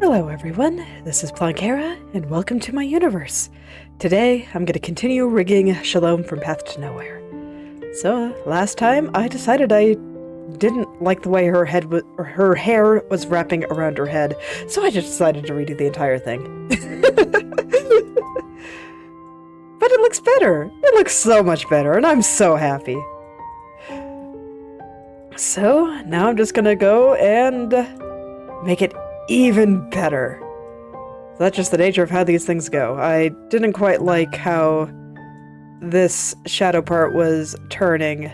Hello everyone, this is Plankera, and welcome to my universe. Today, I'm going to continue rigging Shalom from Path to Nowhere. So, last time, I decided I didn't like the way her hair was wrapping around her head, so I just decided to redo the entire thing. But it looks better! It looks so much better, and I'm so happy. So, now I'm just gonna go and make it even better. So that's just the nature of how these things go. I didn't quite like how this shadow part was turning,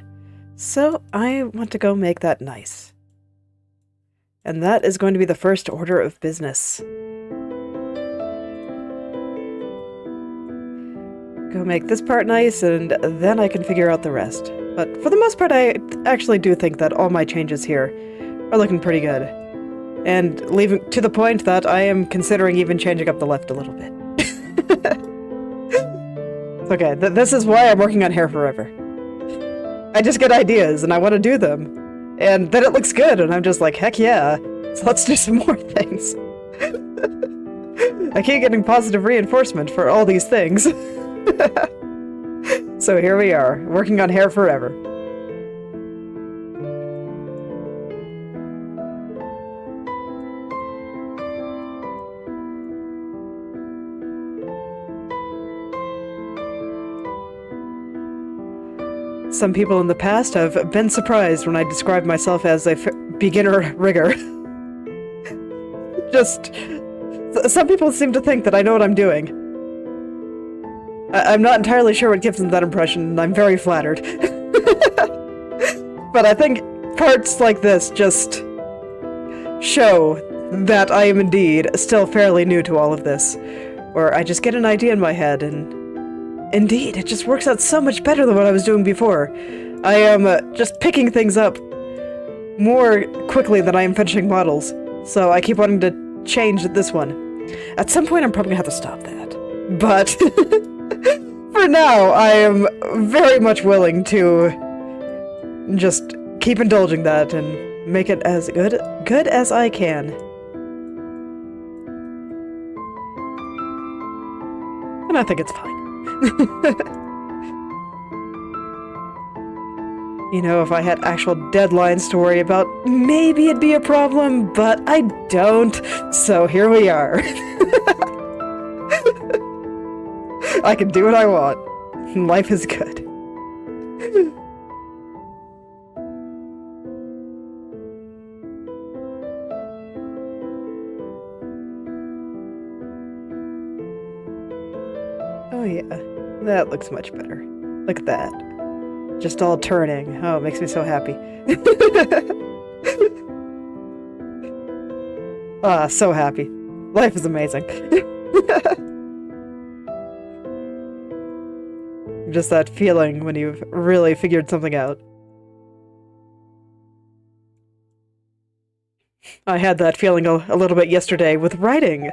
so I want to go make that nice. And that is going to be the first order of business. Go make this part nice, and then I can figure out the rest. But for the most part, I actually do think that all my changes here are looking pretty good. And leaving to the point that I am considering even changing up the left a little bit. It's okay, this is why I'm working on hair forever. I just get ideas and I want to do them. And then it looks good and I'm just like, heck yeah, so let's do some more things. I keep getting positive reinforcement for all these things. So here we are, working on hair forever. Some people in the past have been surprised when I describe myself as a beginner rigger. Just, some people seem to think that I know what I'm doing. I'm not entirely sure what gives them that impression, and I'm very flattered. But I think parts like this just show that I am indeed still fairly new to all of this. Or I just get an idea in my head, and indeed, it just works out so much better than what I was doing before. I am just picking things up more quickly than I am finishing models, so I keep wanting to change this one. At some point, I'm probably gonna have to stop that. But for now, I am very much willing to just keep indulging that and make it as good as I can. And I think it's fine. You know, if I had actual deadlines to worry about, maybe it'd be a problem, but I don't, so here we are. I can do what I want. Life is good. Oh yeah, that looks much better. Look at that. Just all turning. Oh, it makes me so happy. Ah, so happy. Life is amazing. Just that feeling when you've really figured something out. I had that feeling a little bit yesterday with writing,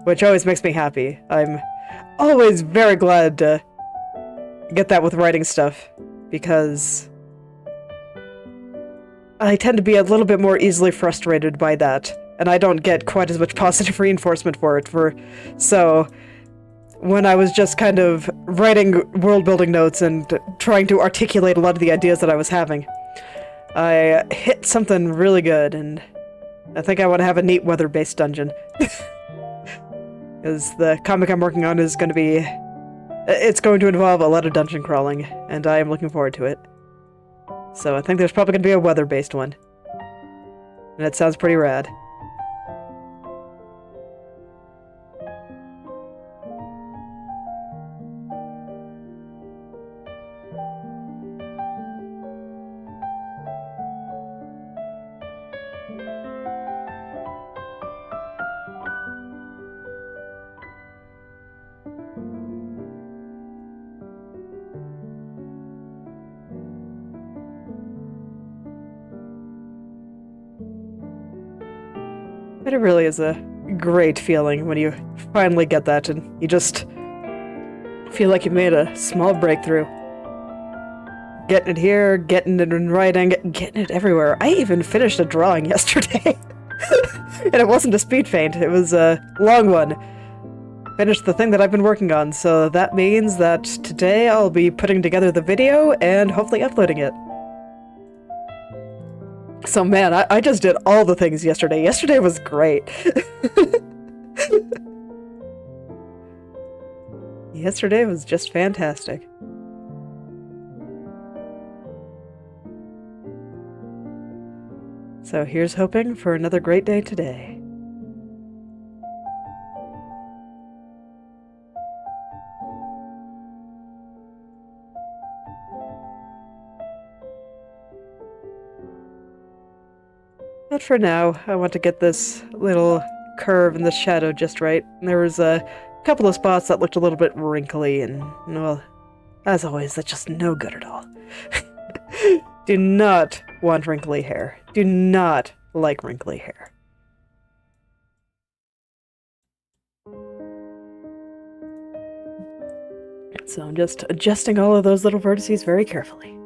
which always makes me happy. I'm always very glad to get that with writing stuff, because I tend to be a little bit more easily frustrated by that, and I don't get quite as much positive reinforcement for it. So when I was just kind of writing world-building notes and trying to articulate a lot of the ideas that I was having, I hit something really good, and I think I want to have a neat weather-based dungeon. Because the comic I'm working on is going to be... It's going to involve a lot of dungeon crawling, and I am looking forward to it. So I think there's probably going to be a weather-based one. And it sounds pretty rad. But it really is a great feeling when you finally get that and you just feel like you've made a small breakthrough. Getting it here, getting it in writing, getting it everywhere. I even finished a drawing yesterday. And it wasn't a speed feint, it was a long one. Finished the thing that I've been working on, so that means that today I'll be putting together the video and hopefully uploading it. So man, I just did all the things yesterday. Yesterday was great. Yesterday was just fantastic. So here's hoping for another great day today. But for now, I want to get this little curve in the shadow just right. There was a couple of spots that looked a little bit wrinkly and, well, as always, that's just no good at all. Do not want wrinkly hair. Do not like wrinkly hair. So I'm just adjusting all of those little vertices very carefully.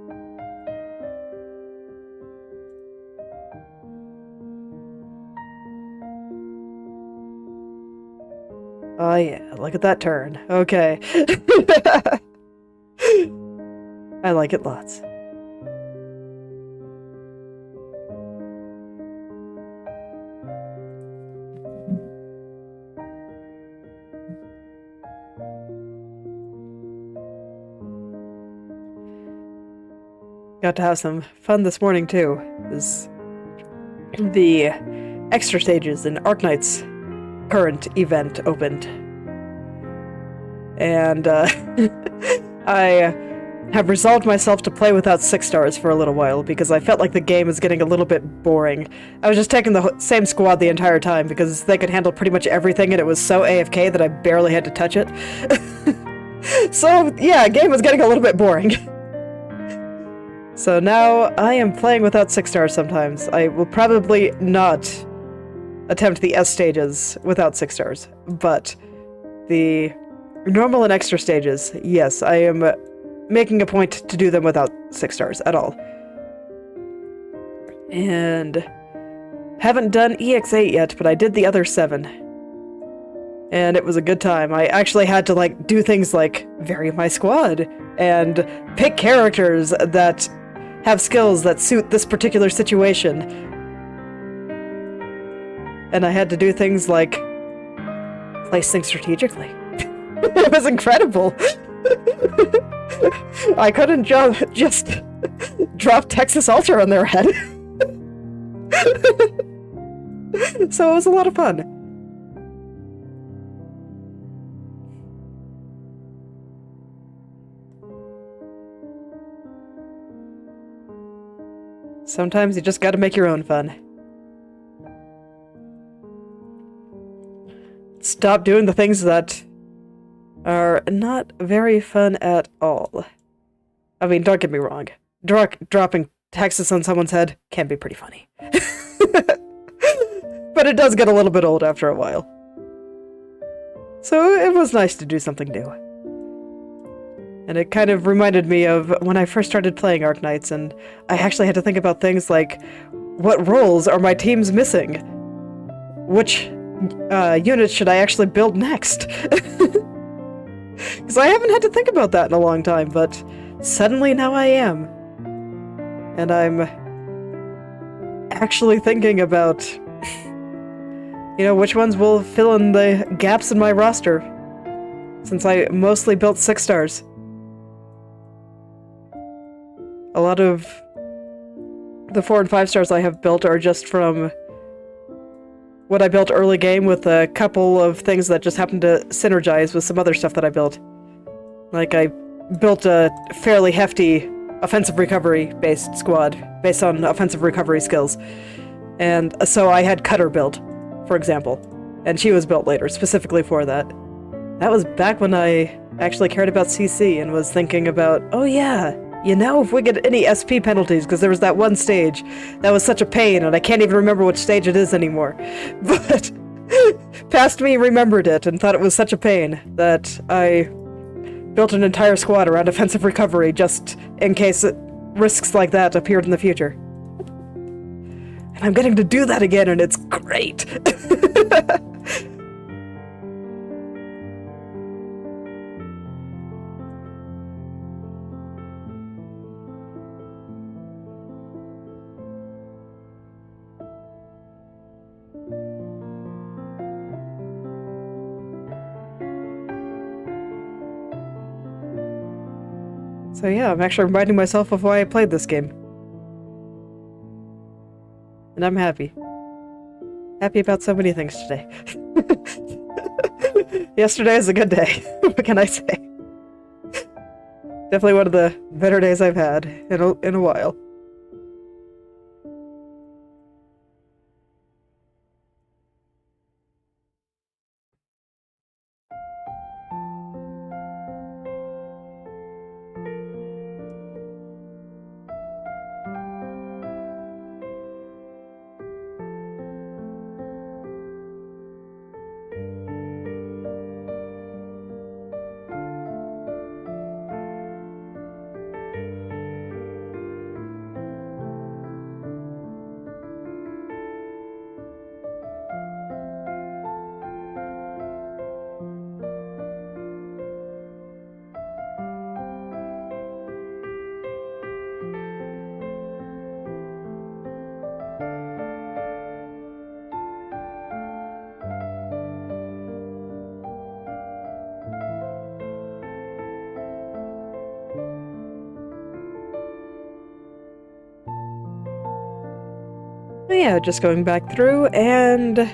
Oh yeah, look at that turn. Okay. I like it lots. Got to have some fun this morning too. The extra stages in Arknight's current event opened. And I have resolved myself to play without 6 stars for a little while because I felt like the game is getting a little bit boring. I was just taking the same squad the entire time because they could handle pretty much everything and it was so AFK that I barely had to touch it. So yeah, game was getting a little bit boring. So now I am playing without 6 stars sometimes. I will probably not attempt the S stages without 6 stars, but the normal and extra stages, yes, I am making a point to do them without 6 stars at all. And haven't done EX8 yet, but I did the other 7. And it was a good time. I actually had to like do things like vary my squad and pick characters that have skills that suit this particular situation. And I had to do things like place things strategically. It was incredible. I couldn't just drop Texas Ultra on their head. So it was a lot of fun. Sometimes you just gotta make your own fun. Stop doing the things that are not very fun at all. I mean, don't get me wrong. Dropping Texas on someone's head can be pretty funny. But it does get a little bit old after a while. So it was nice to do something new. And it kind of reminded me of when I first started playing Arknights, and I actually had to think about things like, what roles are my teams missing? Which units should I actually build next? Because I haven't had to think about that in a long time, but suddenly now I am. And I'm actually thinking about, which ones will fill in the gaps in my roster, since I mostly built 6 stars. A lot of the 4 and 5 stars I have built are just from what I built early game with a couple of things that just happened to synergize with some other stuff that I built. Like I built a fairly hefty offensive recovery based squad based on offensive recovery skills. And so I had Cutter built, for example. And she was built later, specifically for that. That was back when I actually cared about CC and was thinking about, oh yeah, if we get any SP penalties, because there was that one stage that was such a pain, and I can't even remember which stage it is anymore. But past me remembered it and thought it was such a pain that I built an entire squad around offensive recovery just in case risks like that appeared in the future. And I'm getting to do that again, and it's great! So yeah, I'm actually reminding myself of why I played this game. And I'm happy. Happy about so many things today. Yesterday is a good day. What can I say? Definitely one of the better days I've had in a while. But yeah, just going back through and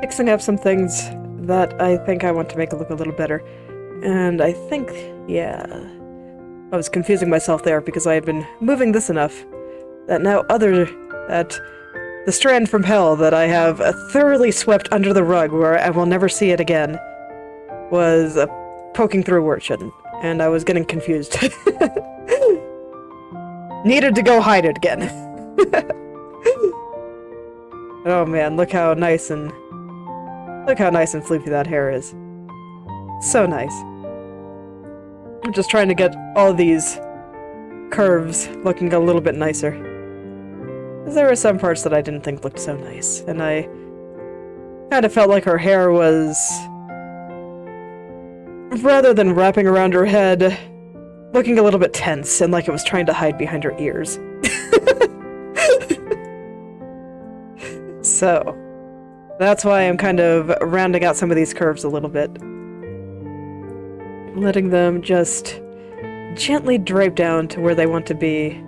fixing up some things that I think I want to make it look a little better. And I think, yeah, I was confusing myself there because I had been moving this enough that now that the strand from hell that I have thoroughly swept under the rug where I will never see it again was poking through where it shouldn't, and I was getting confused. Needed to go hide it again. Oh man, look how nice and floofy that hair is. So nice. I'm just trying to get all these curves looking a little bit nicer. Because there were some parts that I didn't think looked so nice, and I kind of felt like her hair was, rather than wrapping around her head, looking a little bit tense and like it was trying to hide behind her ears. So, that's why I'm kind of rounding out some of these curves a little bit. Letting them just gently drape down to where they want to be,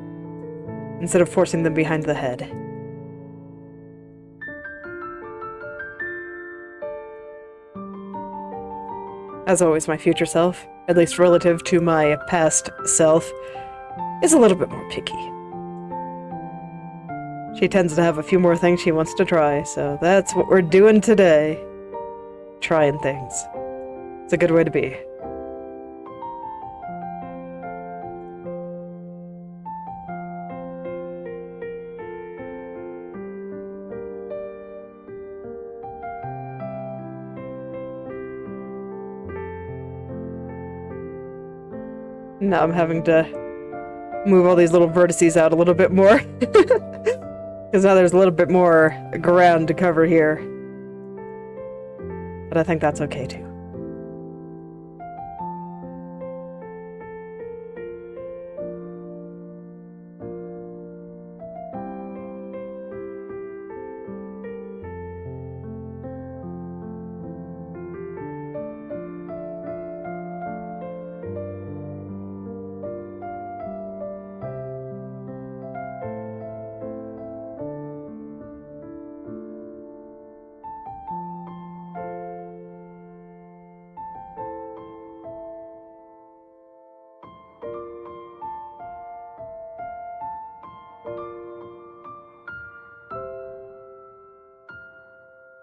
instead of forcing them behind the head. As always, my future self, at least relative to my past self, is a little bit more picky. She tends to have a few more things she wants to try, so that's what we're doing today. Trying things. It's a good way to be. Now I'm having to move all these little vertices out a little bit more. Because now there's a little bit more ground to cover here. But I think that's okay too.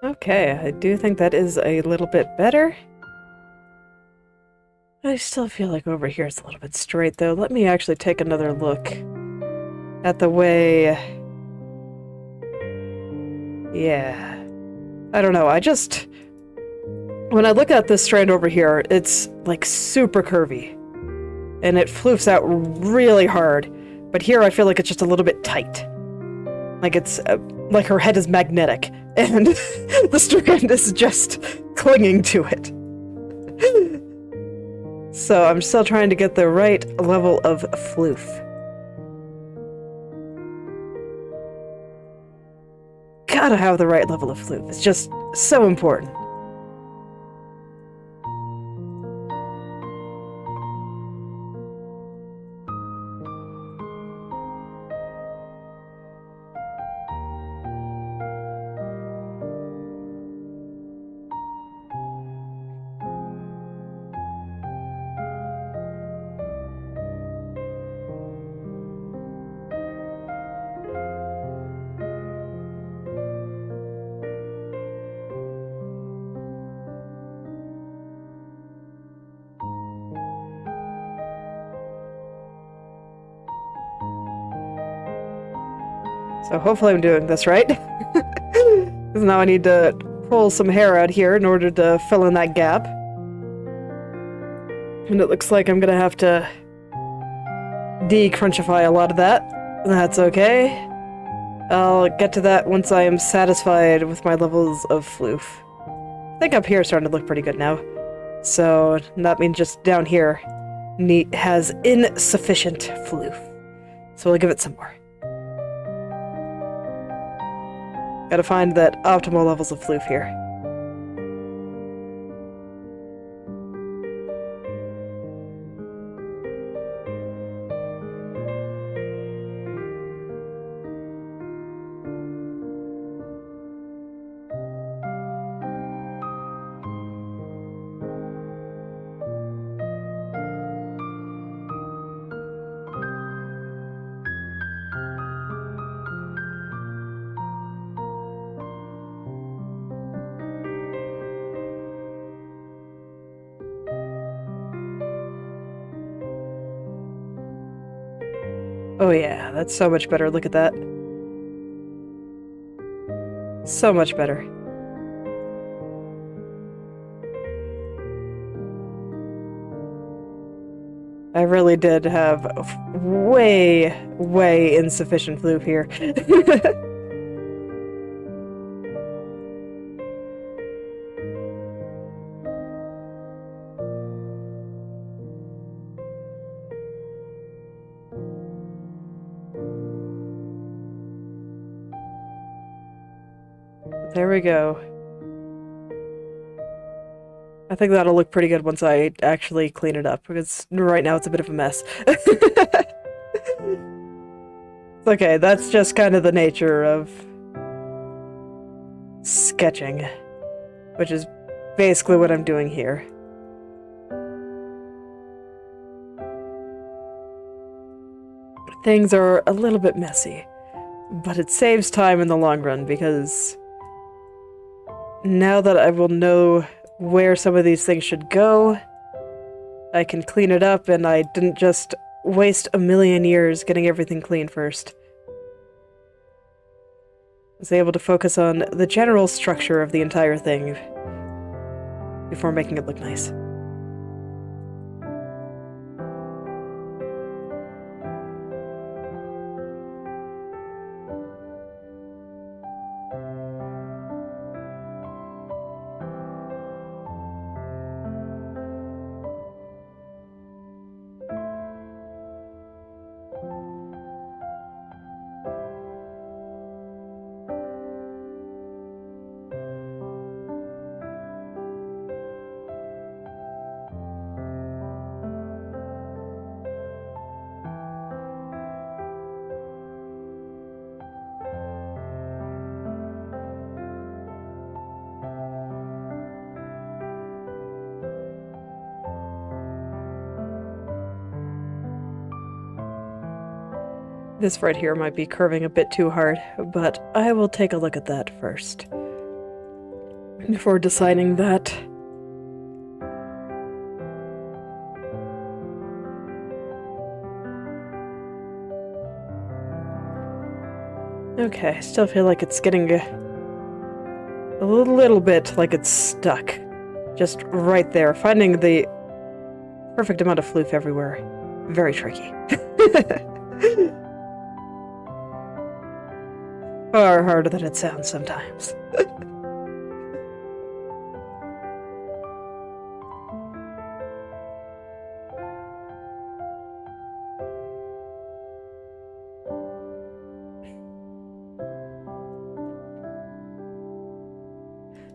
Okay, I do think that is a little bit better. I still feel like over here it's a little bit straight, though. Let me actually take another look at the way... Yeah. I don't know, when I look at this strand over here, it's, like, super curvy. And it floofs out really hard. But here I feel like it's just a little bit tight. Like it's like her head is magnetic, and the strand is just clinging to it. So I'm still trying to get the right level of floof. Gotta have the right level of floof. It's just so important. So hopefully I'm doing this right. Because now I need to pull some hair out here in order to fill in that gap. And it looks like I'm gonna have to de-crunchify a lot of that. That's okay. I'll get to that once I am satisfied with my levels of floof. I think up here is starting to look pretty good now. So that means just down here has insufficient floof. So we'll give it some more. Gotta find that optimal levels of floof here. Oh yeah, that's so much better. Look at that. So much better. I really did have way, way insufficient floof here. There we go. I think that'll look pretty good once I actually clean it up, because right now it's a bit of a mess. Okay, that's just kind of the nature of sketching, which is basically what I'm doing here. Things are a little bit messy, but it saves time in the long run, because now that I will know where some of these things should go, I can clean it up, and I didn't just waste a million years getting everything clean first. I was able to focus on the general structure of the entire thing before making it look nice. This right here might be curving a bit too hard, but I will take a look at that first before deciding that. Okay, I still feel like it's getting a little bit like it's stuck. Just right there. Finding the perfect amount of floof everywhere. Very tricky. far harder than it sounds sometimes.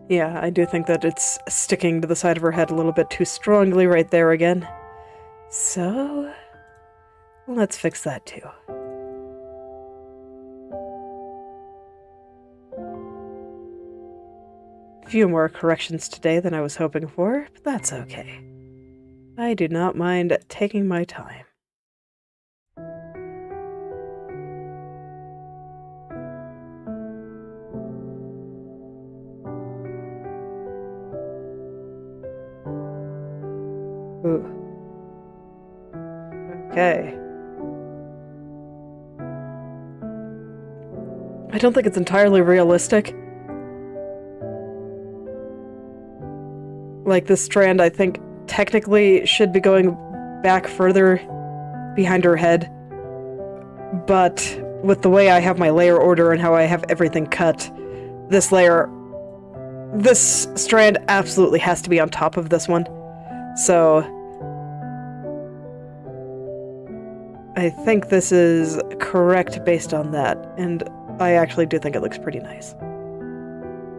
Yeah, I do think that it's sticking to the side of her head a little bit too strongly right there again. So, let's fix that too. A few more corrections today than I was hoping for, but that's okay. I do not mind taking my time. Ooh. Okay. I don't think it's entirely realistic. Like, this strand, I think, technically should be going back further behind her head. But with the way I have my layer order and how I have everything cut, this strand absolutely has to be on top of this one. So I think this is correct based on that, and I actually do think it looks pretty nice.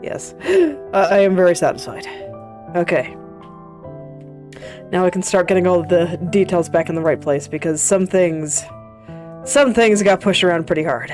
Yes, I am very satisfied. Okay. Now I can start getting all of the details back in the right place, because some things got pushed around pretty hard.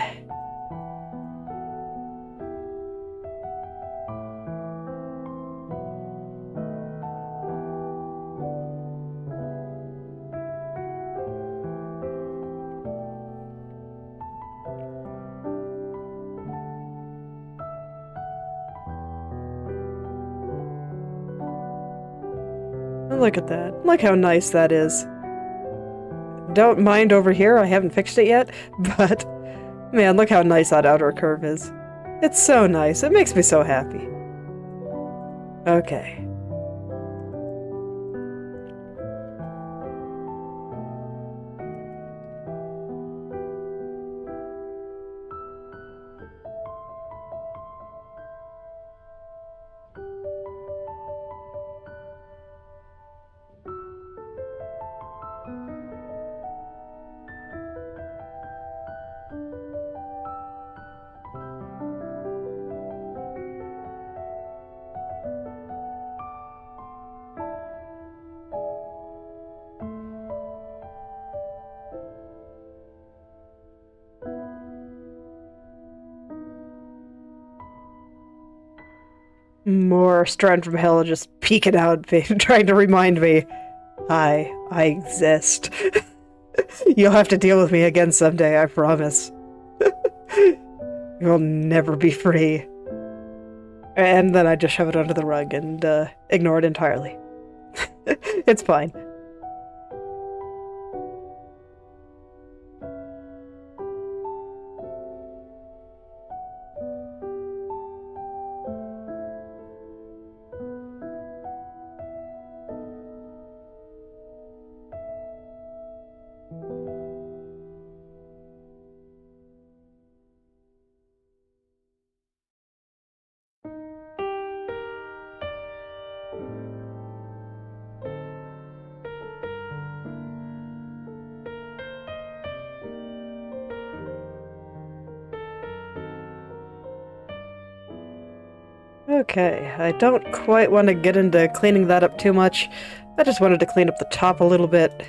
Look at that. Look how nice that is. Don't mind over here, I haven't fixed it yet, but man, look how nice that outer curve is. It's so nice. It makes me so happy. Okay. More strand from hell just peeking out, trying to remind me, hi, I exist. You'll have to deal with me again someday, I promise. You'll never be free. And then I just shove it under the rug and ignore it entirely. It's fine. Okay, I don't quite want to get into cleaning that up too much. I just wanted to clean up the top a little bit.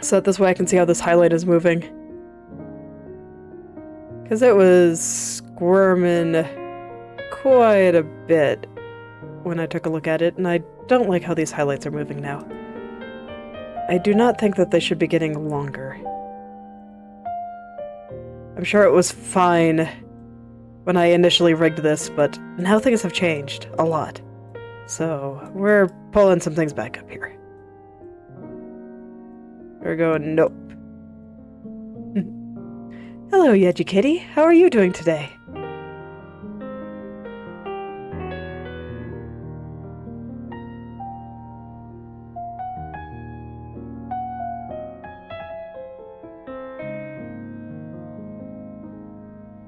So that this way I can see how this highlight is moving. Because it was squirming quite a bit when I took a look at it, and I don't like how these highlights are moving now. I do not think that they should be getting longer. I'm sure it was fine when I initially rigged this, but now things have changed a lot. So we're pulling some things back up here. We're going, nope. Hello, Yeji Kitty. How are you doing today?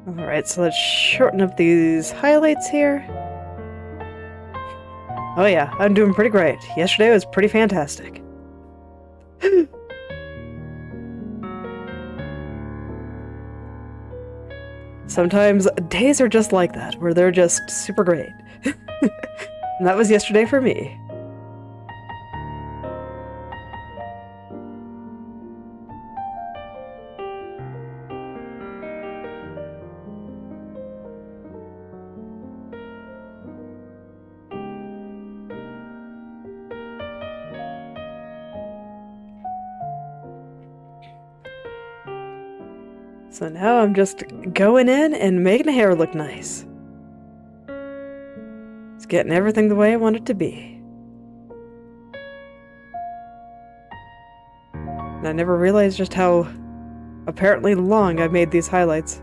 Alright, so let's shorten up these highlights here. Oh yeah, I'm doing pretty great. Yesterday was pretty fantastic. Sometimes days are just like that, where they're just super great. And that was yesterday for me. So now I'm just going in and making the hair look nice. It's getting everything the way I want it to be. And I never realized just how apparently long I made these highlights.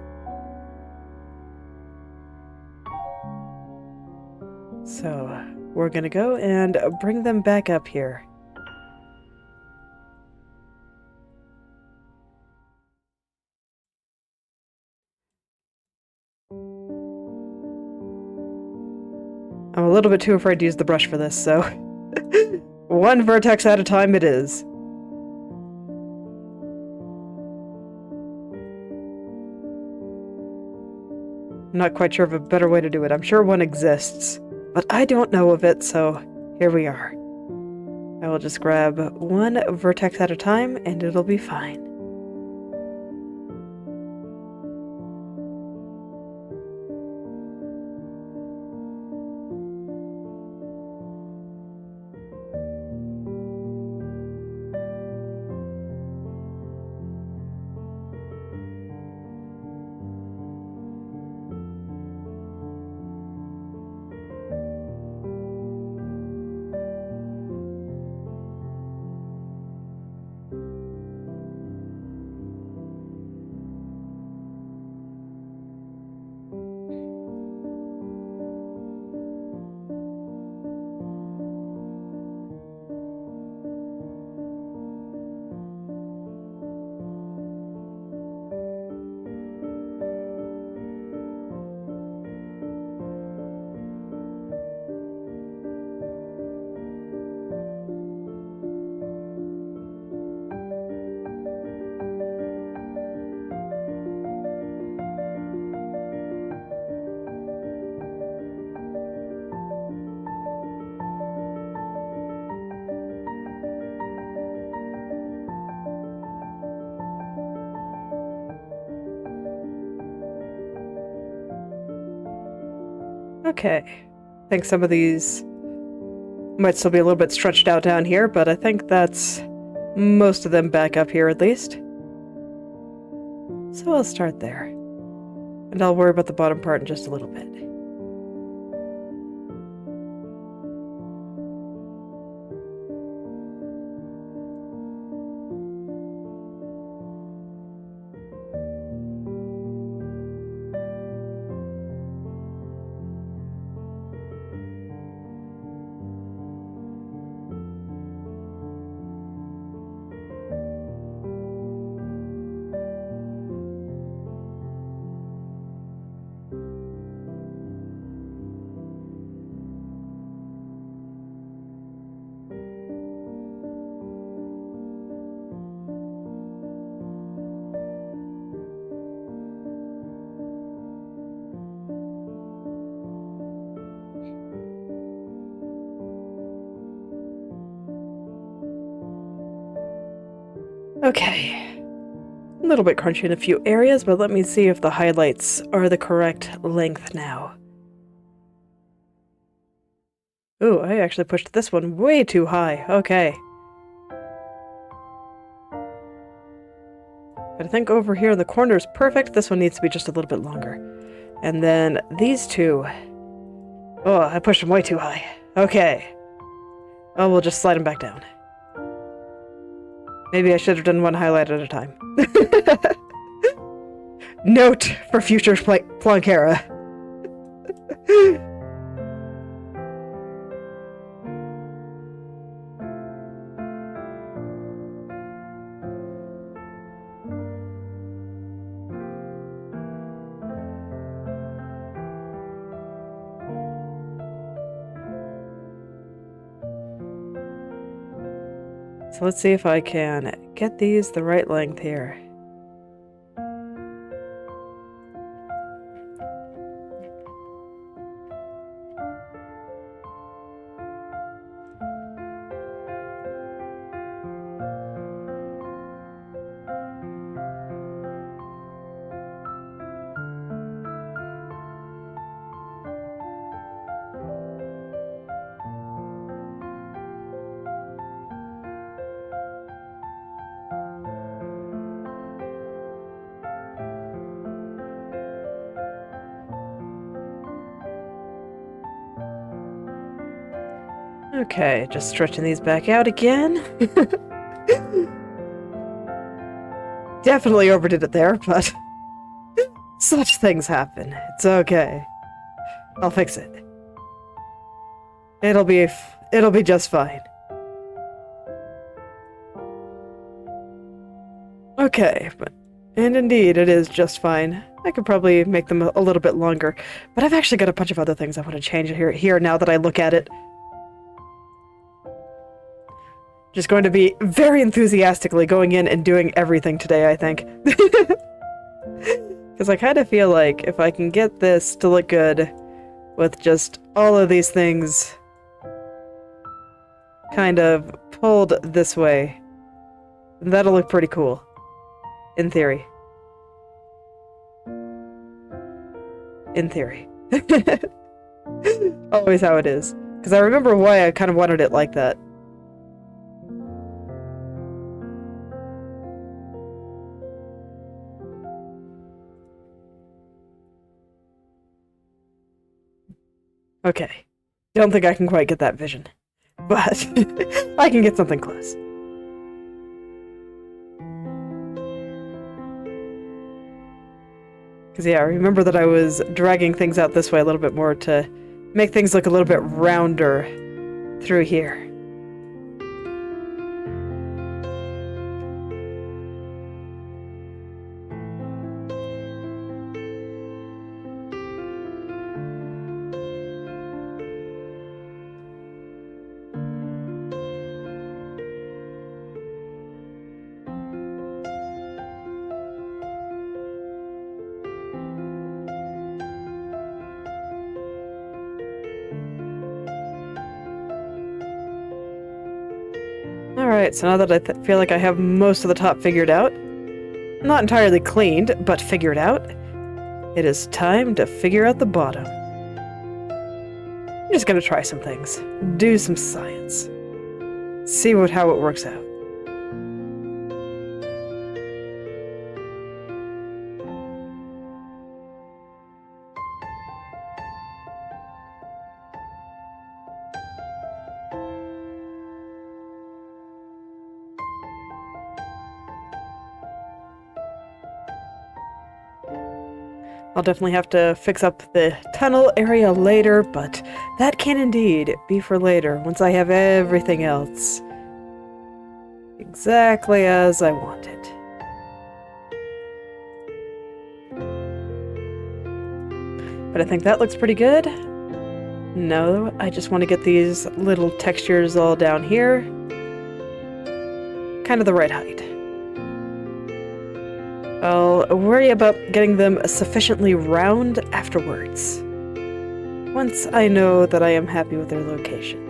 So we're gonna go and bring them back up here. I'm a little bit too afraid to use the brush for this, so one vertex at a time it is. I'm not quite sure of a better way to do it. I'm sure one exists, but I don't know of it, so here we are. I will just grab one vertex at a time, and it'll be fine. Okay. I think some of these might still be a little bit stretched out down here, but I think that's most of them back up here at least. So I'll start there. And I'll worry about the bottom part in just a little bit. Okay. A little bit crunchy in a few areas, but let me see if the highlights are the correct length now. Ooh, I actually pushed this one way too high. Okay. But I think over here in the corner is perfect. This one needs to be just a little bit longer. And then these two. Oh, I pushed them way too high. Okay. Oh, we'll just slide them back down. Maybe I should have done one highlight at a time. Note for future Plankera. so let's see if I can get these the right length here. Okay, just stretching these back out again. Definitely overdid it there, but such things happen. It's okay. I'll fix it. It'll be just fine. Okay, and indeed, it is just fine. I could probably make them a little bit longer, but I've actually got a bunch of other things I want to change here now that I look at it. Just going to be very enthusiastically going in and doing everything today, I think. Because I kind of feel like if I can get this to look good with just all of these things kind of pulled this way, that'll look pretty cool. In theory. In theory. Always how it is. Because I remember why I kind of wanted it like that. Okay. Don't think I can quite get that vision. But I can get something close. Because yeah, I remember that I was dragging things out this way a little bit more to make things look a little bit rounder through here. Alright, so now that I feel like I have most of the top figured out, not entirely cleaned, but figured out, it is time to figure out the bottom. I'm just gonna try some things, do some science, see how it works out. I'll definitely have to fix up the tunnel area later, but that can indeed be for later, once I have everything else exactly as I want it. But I think that looks pretty good. No, I just want to get these little textures all down here. Kind of the right height. I'll worry about getting them sufficiently round afterwards, once I know that I am happy with their location.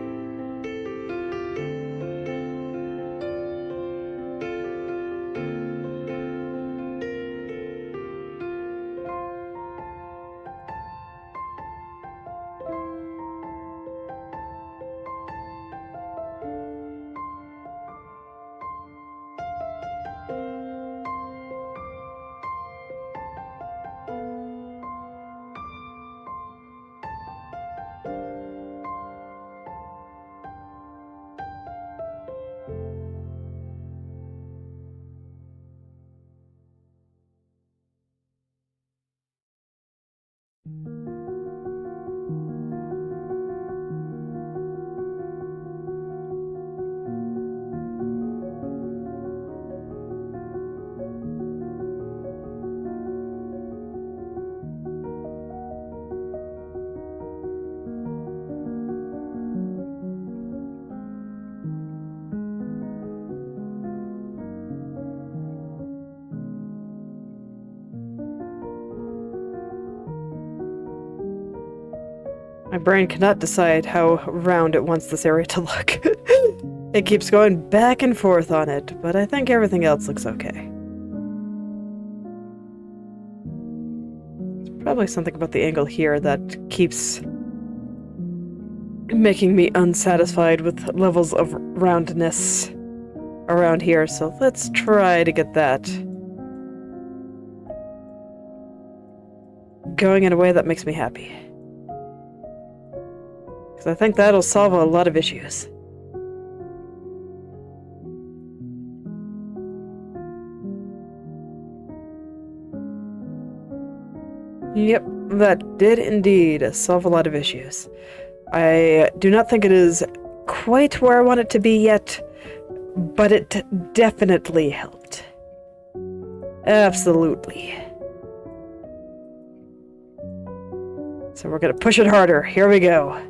My brain cannot decide how round it wants this area to look. It keeps going back and forth on it, but I think everything else looks okay. It's probably something about the angle here that keeps making me unsatisfied with levels of roundness around here, so let's try to get that going in a way that makes me happy. Because I think that'll solve a lot of issues. Yep, that did indeed solve a lot of issues. I do not think it is quite where I want it to be yet, but it definitely helped. Absolutely. So we're gonna push it harder. Here we go.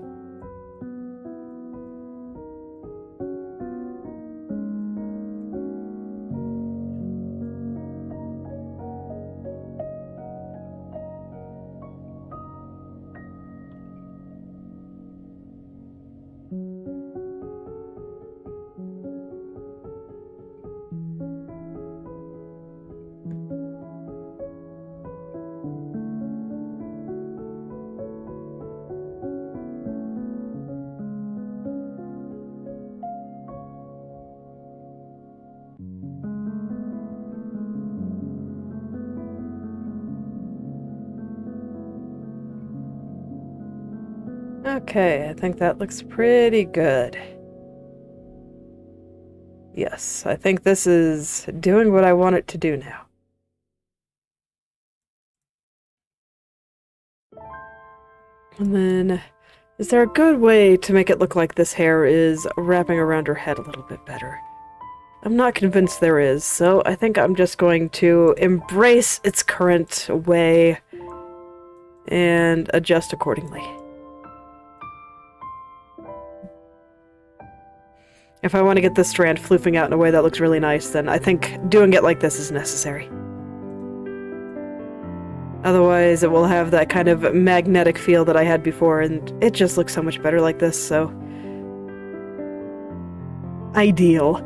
Okay, I think that looks pretty good. Yes, I think this is doing what I want it to do now. And then, is there a good way to make it look like this hair is wrapping around her head a little bit better? I'm not convinced there is, so I think I'm just going to embrace its current way and adjust accordingly. If I want to get this strand floofing out in a way that looks really nice, then I think doing it like this is necessary. Otherwise, it will have that kind of magnetic feel that I had before, and it just looks so much better like this, so... ideal.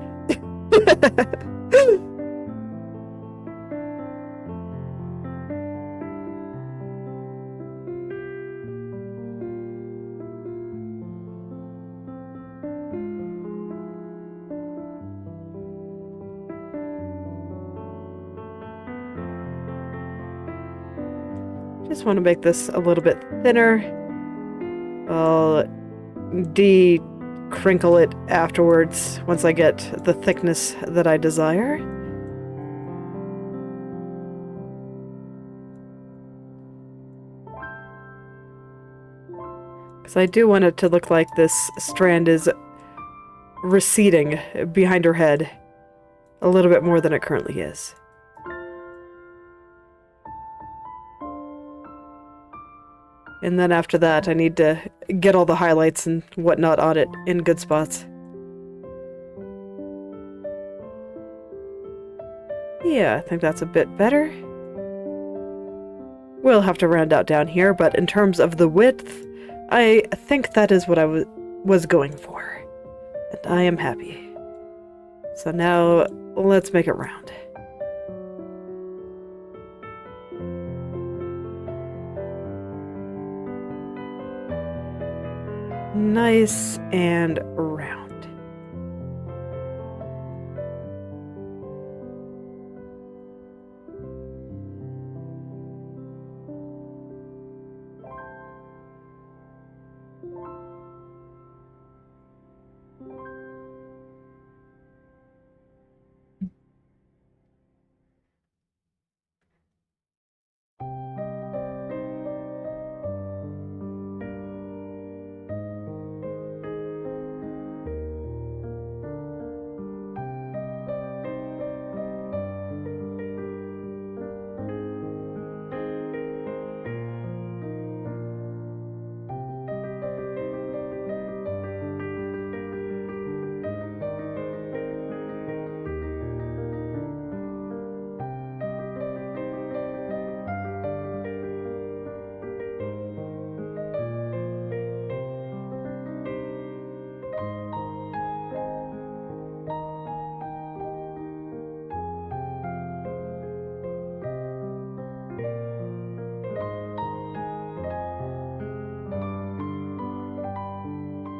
Just want to make this a little bit thinner. I'll de-crinkle it afterwards once I get the thickness that I desire. Because I do want it to look like this strand is receding behind her head a little bit more than it currently is. And then after that, I need to get all the highlights and whatnot on it in good spots. Yeah, I think that's a bit better. We'll have to round out down here, but in terms of the width, I think that is what I was going for. And I am happy. So now, let's make it round. Nice and round.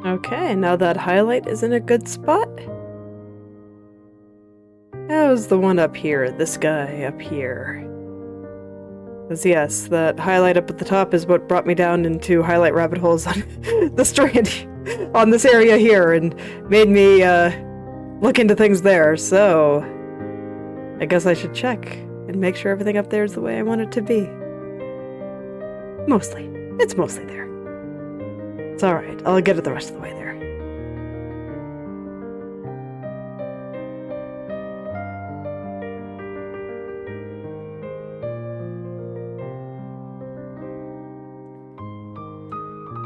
Okay, now that highlight is in a good spot. How's the one up here? This guy up here. Because yes, that highlight up at the top is what brought me down into highlight rabbit holes on the strand on this area here and made me look into things there, so I guess I should check and make sure everything up there is the way I want it to be. Mostly. It's mostly there. It's alright, I'll get it the rest of the way there.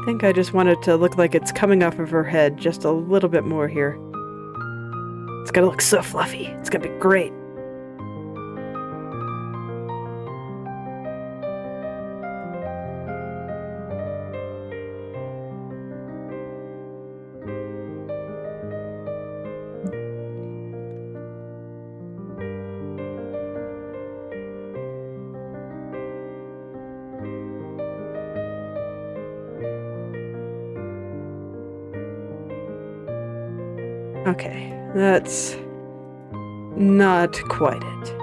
I think I just want it to look like it's coming off of her head just a little bit more here. It's gonna look so fluffy. It's gonna be great. Okay, that's not quite it.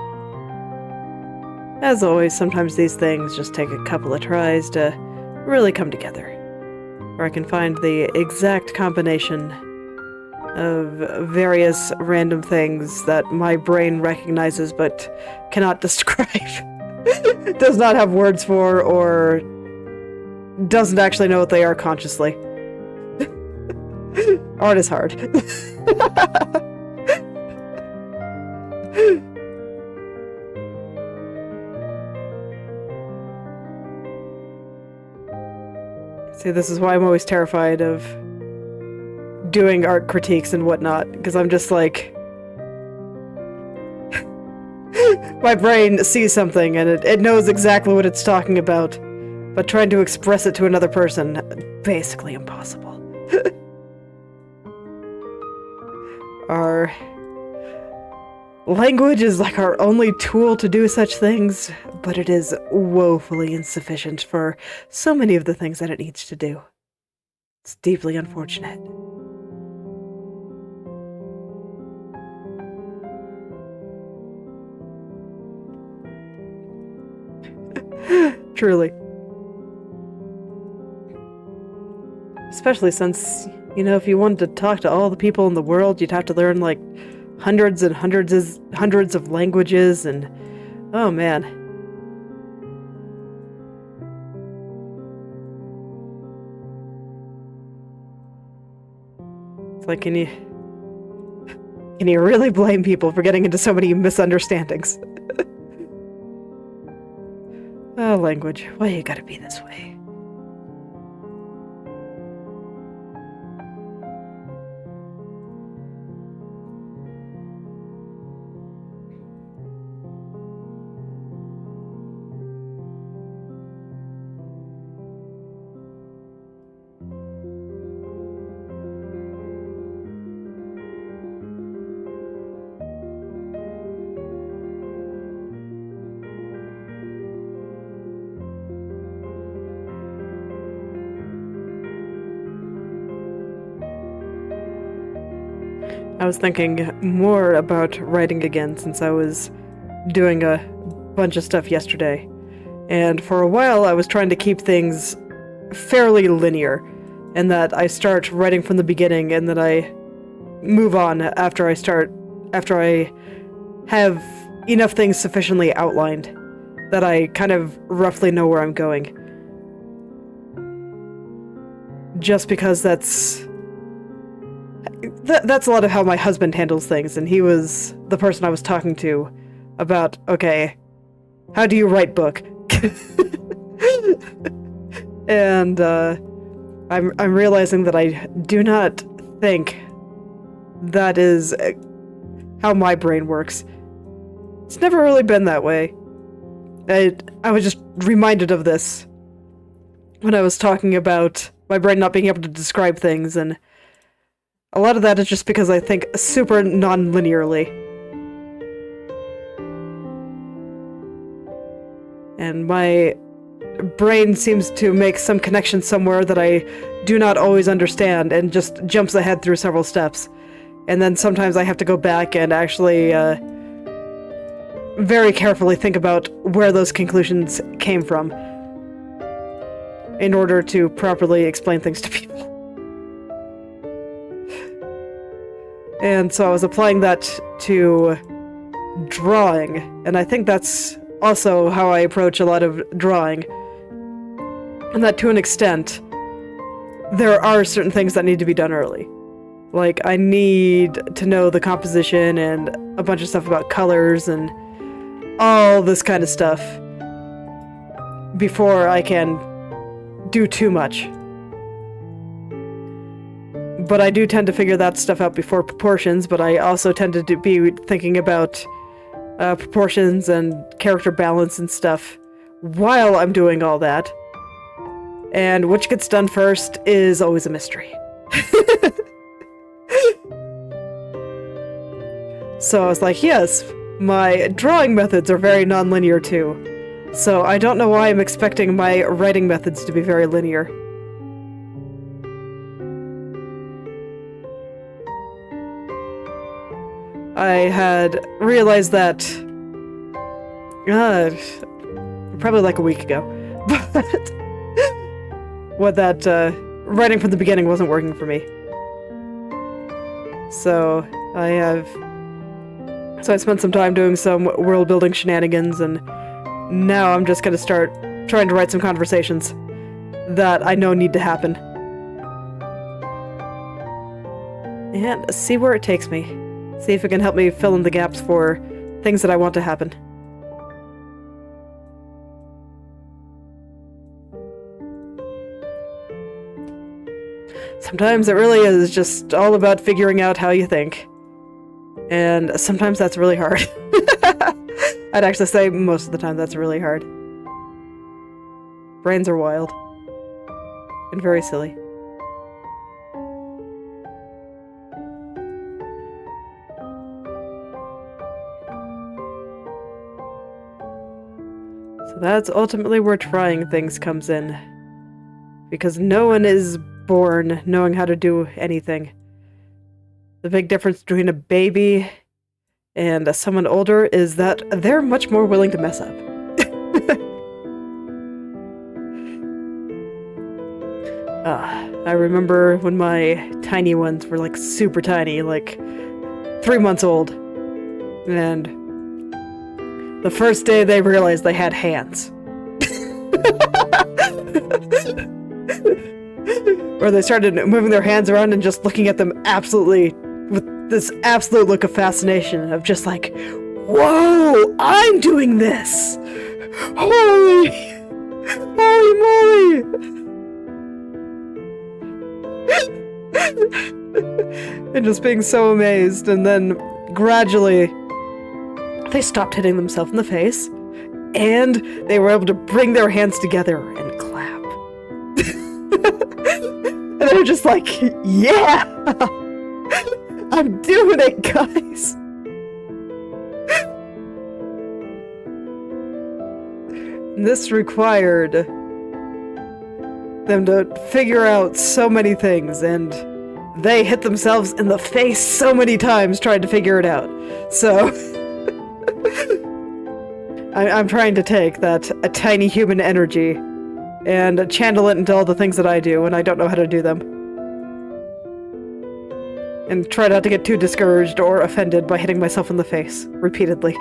As always, sometimes these things just take a couple of tries to really come together. Where I can find the exact combination of various random things that my brain recognizes but cannot describe. Does not have words for, or doesn't actually know what they are consciously. Art is hard. See, this is why I'm always terrified of doing art critiques and whatnot, because I'm just like... my brain sees something and it knows exactly what it's talking about, but trying to express it to another person, basically impossible. Our language is like our only tool to do such things, but it is woefully insufficient for so many of the things that it needs to do. It's deeply unfortunate. Truly. Especially since, you know, if you wanted to talk to all the people in the world, you'd have to learn, like, hundreds and hundreds of languages, and... oh, man. It's like, can you really blame people for getting into so many misunderstandings? Oh, language. Why you gotta be this way? I was thinking more about writing again since I was doing a bunch of stuff yesterday. And for a while I was trying to keep things fairly linear, and that I start writing from the beginning and that I move on after I have enough things sufficiently outlined that I kind of roughly know where I'm going. Just because that's a lot of how my husband handles things, and he was the person I was talking to about, okay, how do you write book? And I'm realizing that I do not think that is how my brain works. It's never really been that way. I was just reminded of this when I was talking about my brain not being able to describe things, and a lot of that is just because I think super non-linearly. And my brain seems to make some connection somewhere that I do not always understand and just jumps ahead through several steps. And then sometimes I have to go back and actually very carefully think about where those conclusions came from in order to properly explain things to people. And so I was applying that to drawing, and I think that's also how I approach a lot of drawing. And that to an extent, there are certain things that need to be done early. Like, I need to know the composition and a bunch of stuff about colors and all this kind of stuff before I can do too much. But I do tend to figure that stuff out before proportions, but I also tend to be thinking about proportions and character balance and stuff while I'm doing all that. And which gets done first is always a mystery. So I was like, yes, my drawing methods are very non-linear too. So I don't know why I'm expecting my writing methods to be very linear. I had realized that probably like a week ago, but writing from the beginning wasn't working for me. So I spent some time doing some world building shenanigans, and now I'm just gonna start trying to write some conversations that I know need to happen. And see where it takes me. See if it can help me fill in the gaps for things that I want to happen. Sometimes it really is just all about figuring out how you think. And sometimes that's really hard. I'd actually say most of the time that's really hard. Brains are wild. And very silly. So that's ultimately where trying things comes in. Because no one is born knowing how to do anything. The big difference between a baby and someone older is that they're much more willing to mess up. I remember when my tiny ones were like super tiny, like 3 months old. And the first day they realized they had hands. Or they started moving their hands around and just looking at them absolutely with this absolute look of fascination of just like, whoa, I'm doing this! Holy moly! And just being so amazed, and then gradually they stopped hitting themselves in the face, and they were able to bring their hands together and clap. And they were just like, yeah! I'm doing it, guys! This required them to figure out so many things, and they hit themselves in the face so many times trying to figure it out. So I'm trying to take that a tiny human energy and channel it into all the things that I do when I don't know how to do them. And try not to get too discouraged or offended by hitting myself in the face repeatedly.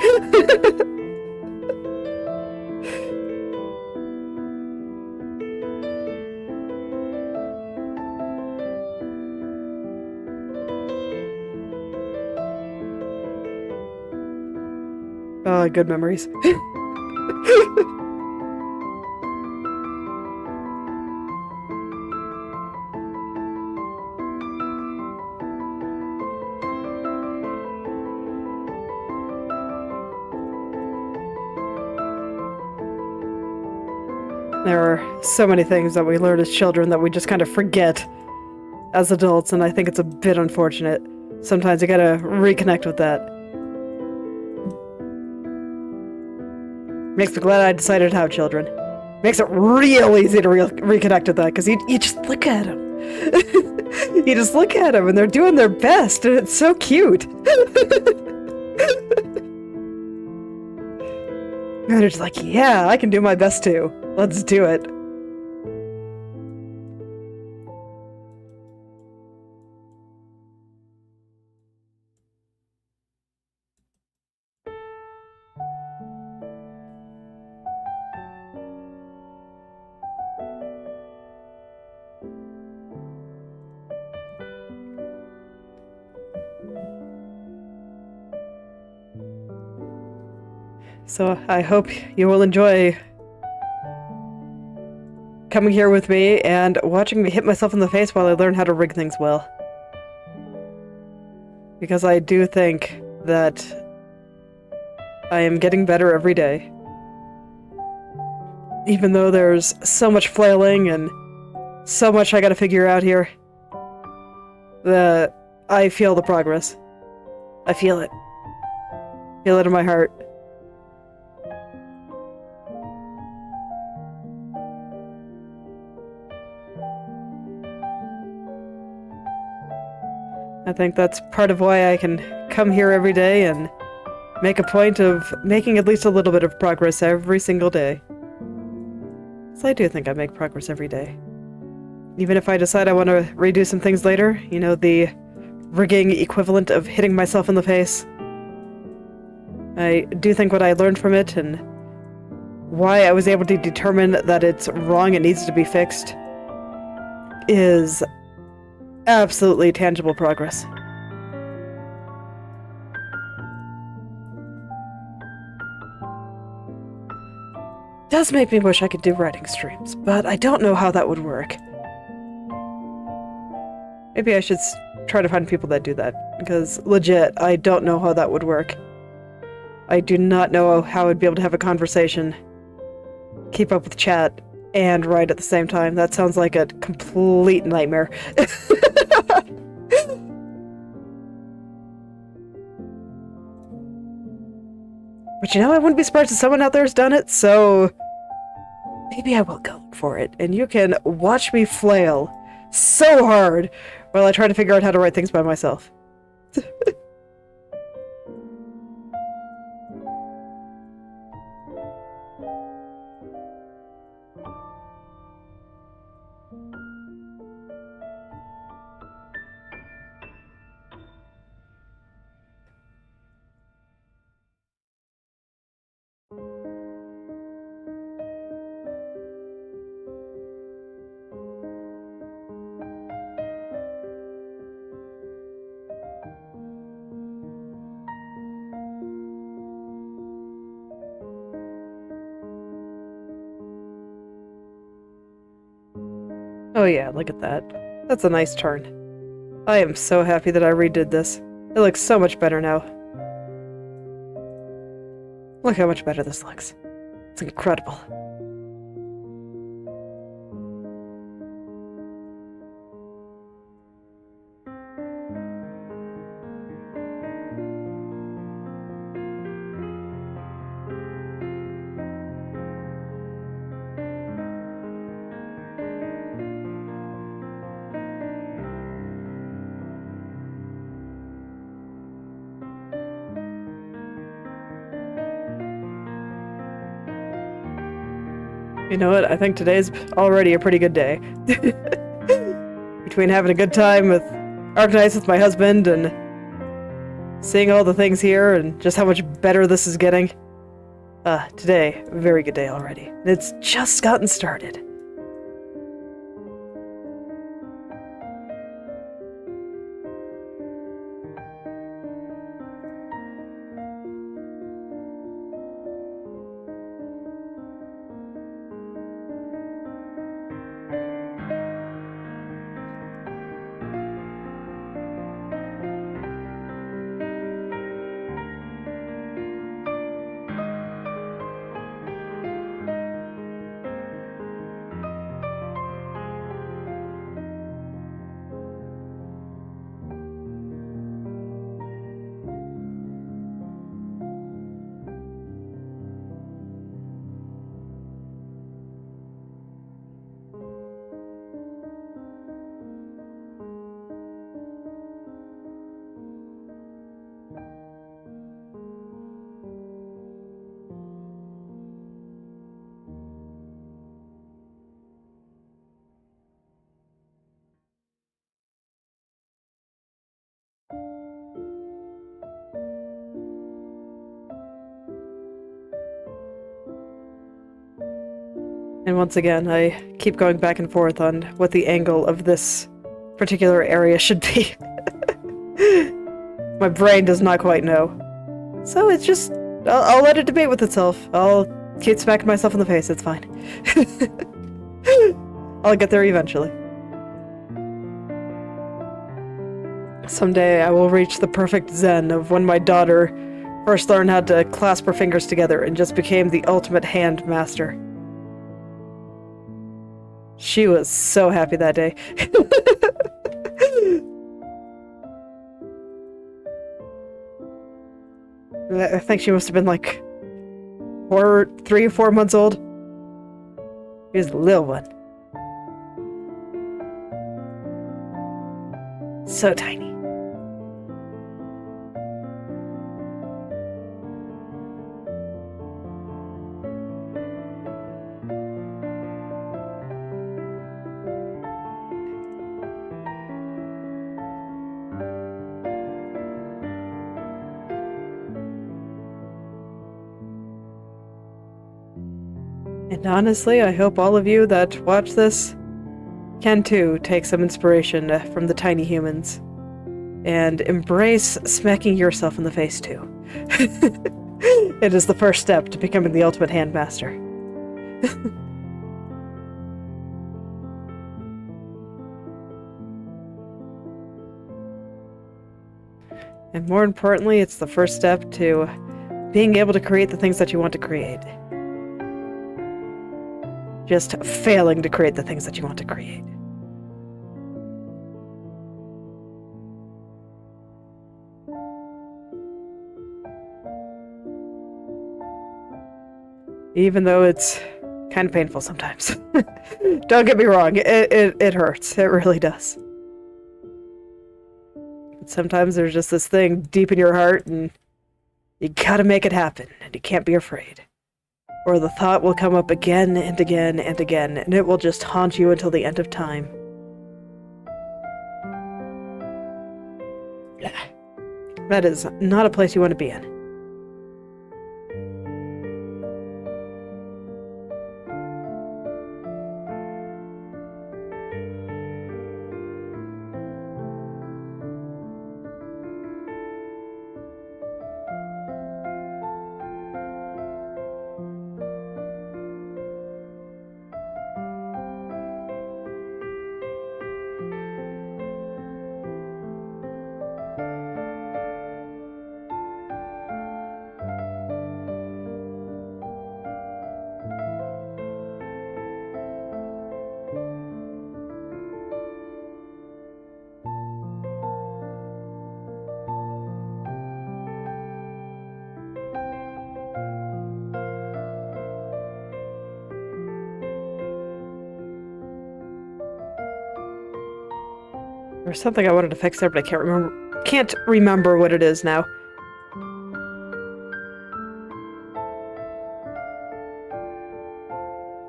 Oh, good memories. There are so many things that we learn as children that we just kind of forget as adults, and I think it's a bit unfortunate. Sometimes you gotta reconnect with that. Makes me glad I decided to have children. Makes it real easy to reconnect with that, because you just look at them. You just look at them, and they're doing their best, and it's so cute. And they're just like, yeah, I can do my best too. Let's do it. So I hope you will enjoy coming here with me and watching me hit myself in the face while I learn how to rig things well. Because I do think that I am getting better every day. Even though there's so much flailing and so much I gotta figure out here, I feel the progress. I feel it. Feel it in my heart. I think that's part of why I can come here every day and make a point of making at least a little bit of progress every single day. So I do think I make progress every day. Even if I decide I want to redo some things later, you know, the rigging equivalent of hitting myself in the face, I do think what I learned from it and why I was able to determine that it's wrong and needs to be fixed is absolutely tangible progress. Does make me wish I could do writing streams, but I don't know how that would work. Maybe I should try to find people that do that, because legit, I don't know how that would work. I do not know how I'd be able to have a conversation, keep up with chat, and write at the same time. That sounds like a complete nightmare. But you know, I wouldn't be surprised if someone out there has done it, so maybe I will go look for it, and you can watch me flail so hard while I try to figure out how to write things by myself. Oh yeah, look at that. That's a nice turn. I am so happy that I redid this. It looks so much better now. Look how much better this looks. It's incredible. You know what? I think today's already a pretty good day. Between having a good time with Arknights with my husband and seeing all the things here and just how much better this is getting. Today, a very good day already. And it's just gotten started. And once again, I keep going back and forth on what the angle of this particular area should be. My brain does not quite know. So it's just... I'll let it debate with itself. I'll keep smacking myself in the face, it's fine. I'll get there eventually. Someday I will reach the perfect zen of when my daughter first learned how to clasp her fingers together and just became the ultimate hand master. She was so happy that day. I think she must have been like 3 or 4 months old. She was a little one. So tiny. And honestly, I hope all of you that watch this can too take some inspiration from the tiny humans and embrace smacking yourself in the face too. It is the first step to becoming the ultimate handmaster. And more importantly, it's the first step to being able to create the things that you want to create. Just failing to create the things that you want to create. Even though it's kind of painful sometimes. Don't get me wrong, it hurts. It really does. But sometimes there's just this thing deep in your heart and you gotta make it happen and you can't be afraid. Or the thought will come up again and again and again, and it will just haunt you until the end of time. That is not a place you want to be in. There's something I wanted to fix there, but I can't remember what it is now.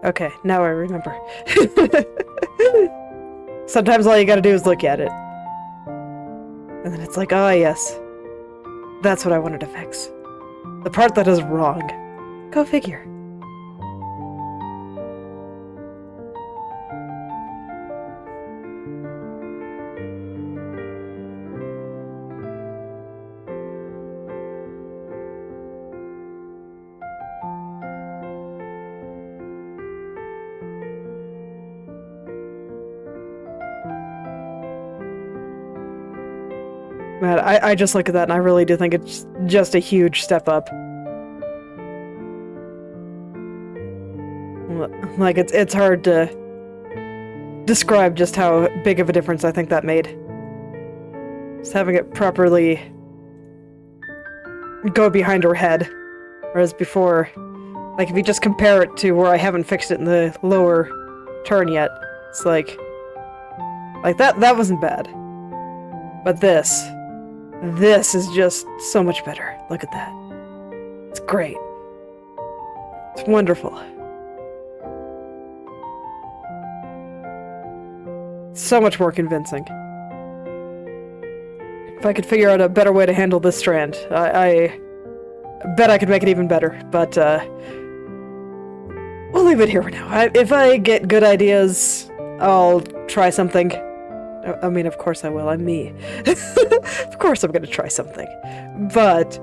Okay, now I remember. Sometimes all you gotta do is look at it. And then it's like, ah, yes. That's what I wanted to fix. The part that is wrong. Go figure. Man, I just look at that and I really do think it's just a huge step up. Like, it's hard to describe just how big of a difference I think that made. Just having it properly go behind her head. Whereas before, like, if you just compare it to where I haven't fixed it in the lower turn yet, it's like that wasn't bad. But this is just so much better. Look at that. It's great. It's wonderful. So much more convincing. If I could figure out a better way to handle this strand, I bet I could make it even better, but we'll leave it here for now. If I get good ideas, I'll try something. I mean, of course I will. I'm me. Of course I'm gonna try something. But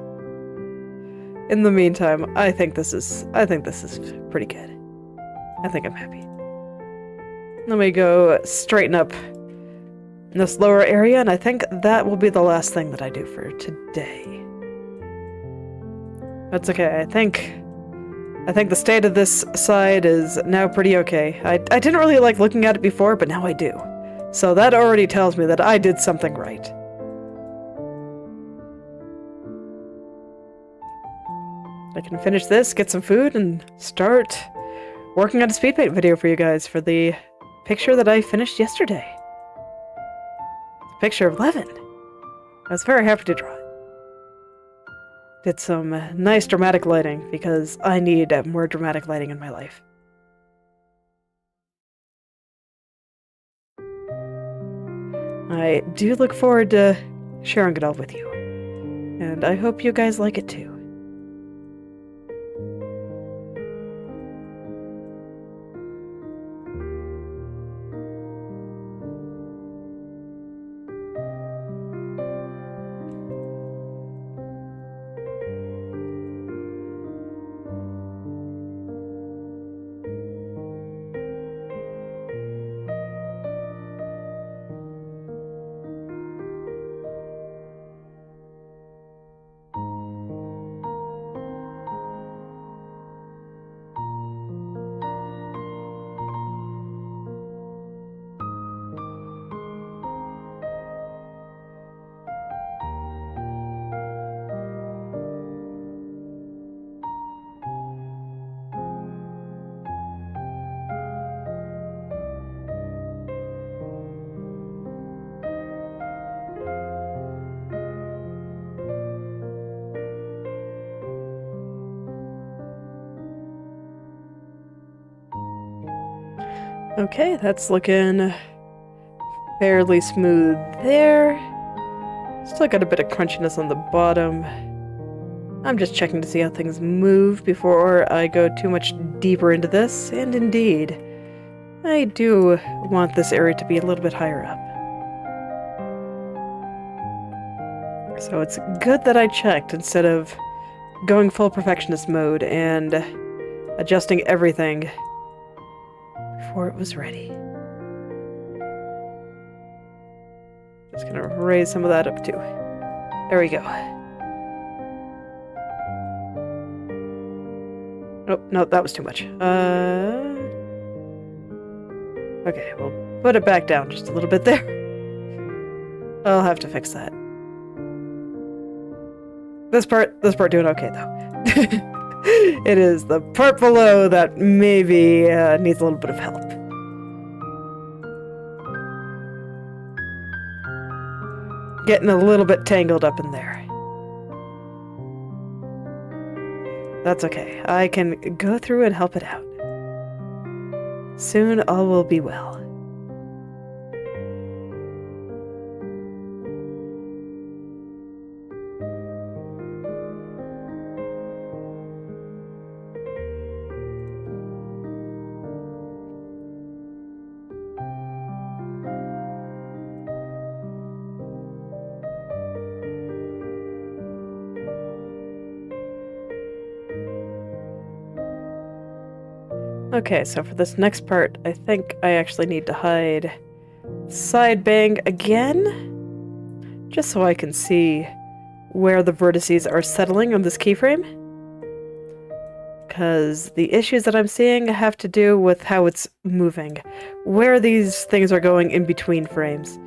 in the meantime, I think this is pretty good. I think I'm happy. Let me go straighten up this lower area, and I think that will be the last thing that I do for today. That's okay. I think the state of this side is now pretty okay. I didn't really like looking at it before, but now I do. So that already tells me that I did something right. I can finish this, get some food, and start working on a speed paint video for you guys for the picture that I finished yesterday. It's a picture of Levin. I was very happy to draw it. Did some nice dramatic lighting, because I need more dramatic lighting in my life. I do look forward to sharing it all with you, and I hope you guys like it too. Okay, that's looking fairly smooth there. Still got a bit of crunchiness on the bottom. I'm just checking to see how things move before I go too much deeper into this, and indeed, I do want this area to be a little bit higher up. So it's good that I checked instead of going full perfectionist mode and adjusting everything before it was ready. Just gonna raise some of that up too. There we go. Oh, no, that was too much. Okay, we'll put it back down just a little bit there. I'll have to fix that. This part doing okay though. It is the part below that maybe needs a little bit of help. Getting a little bit tangled up in there. That's okay. I can go through and help it out. Soon all will be well. Okay, so for this next part, I think I actually need to hide side bang again, just so I can see where the vertices are settling on this keyframe. Because the issues that I'm seeing have to do with how it's moving, where these things are going in between frames.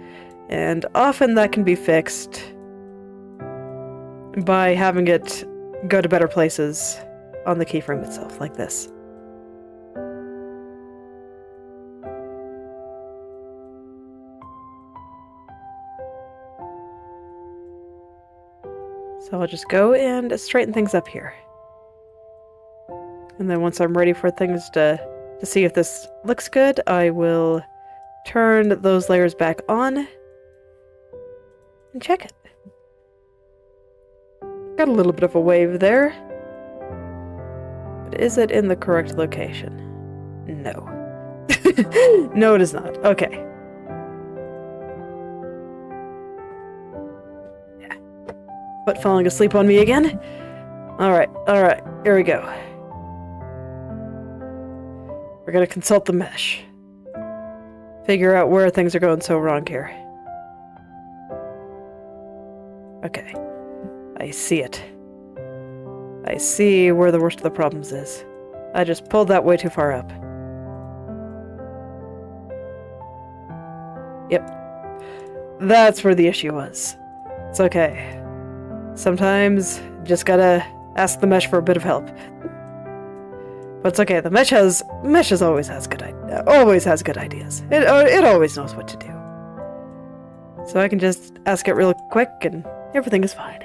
And often that can be fixed by having it go to better places on the keyframe itself, like this. So I'll just go and straighten things up here. And then once I'm ready for things to see if this looks good, I will turn those layers back on and check it. Got a little bit of a wave there. But is it in the correct location? No. No, it is not. Okay. Yeah. But falling asleep on me again? Alright, here we go. We're gonna consult the mesh. Figure out where things are going so wrong here. Okay. I see it. I see where the worst of the problems is. I just pulled that way too far up. Yep. That's where the issue was. It's okay. Sometimes just gotta ask the mesh for a bit of help. But it's okay. The mesh always has good ideas. It always knows what to do. So I can just ask it real quick and everything is fine.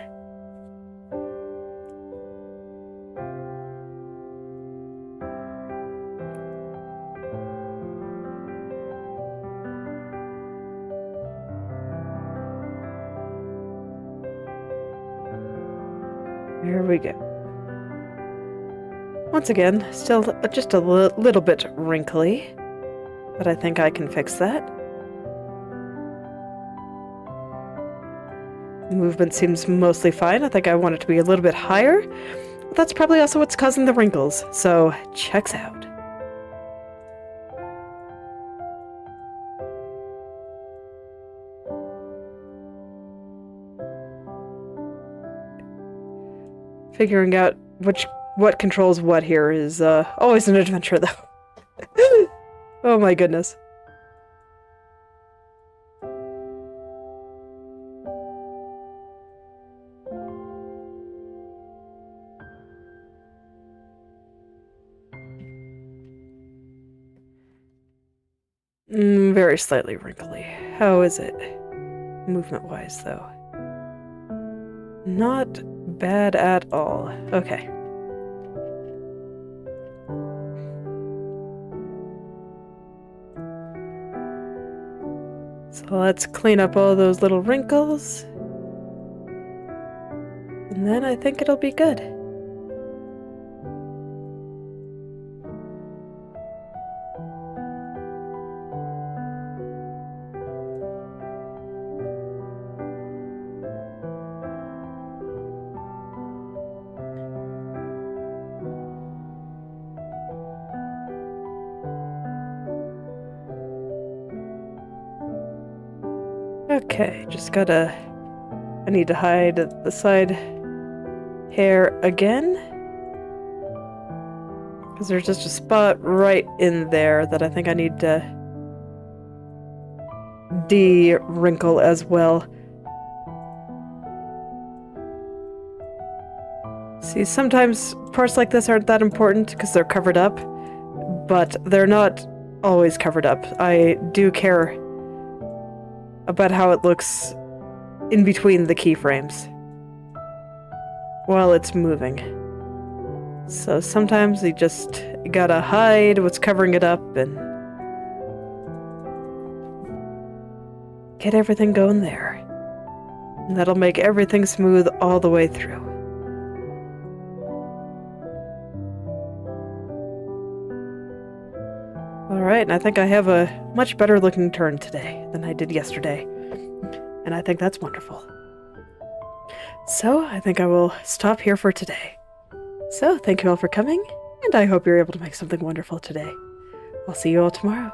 Here we go. Once again, still just a little bit wrinkly, but I think I can fix that. Movement seems mostly fine. I think I want it to be a little bit higher. But that's probably also what's causing the wrinkles, so checks out. Figuring out what controls what here is always an adventure, though. Oh my goodness. Very slightly wrinkly. How is it? Movement-wise, though. Not bad at all. Okay. So let's clean up all those little wrinkles. And then I think it'll be good. Okay, I need to hide the side hair again. Because there's just a spot right in there that I think I need to de-wrinkle as well. See, sometimes parts like this aren't that important because they're covered up, but they're not always covered up. I do care about how it looks in between the keyframes while it's moving. So sometimes you just gotta hide what's covering it up and get everything going there. And that'll make everything smooth all the way through. Alright, and I think I have a much better looking turn today than I did yesterday. And I think that's wonderful. So, I think I will stop here for today. So, thank you all for coming, and I hope you're able to make something wonderful today. I'll see you all tomorrow.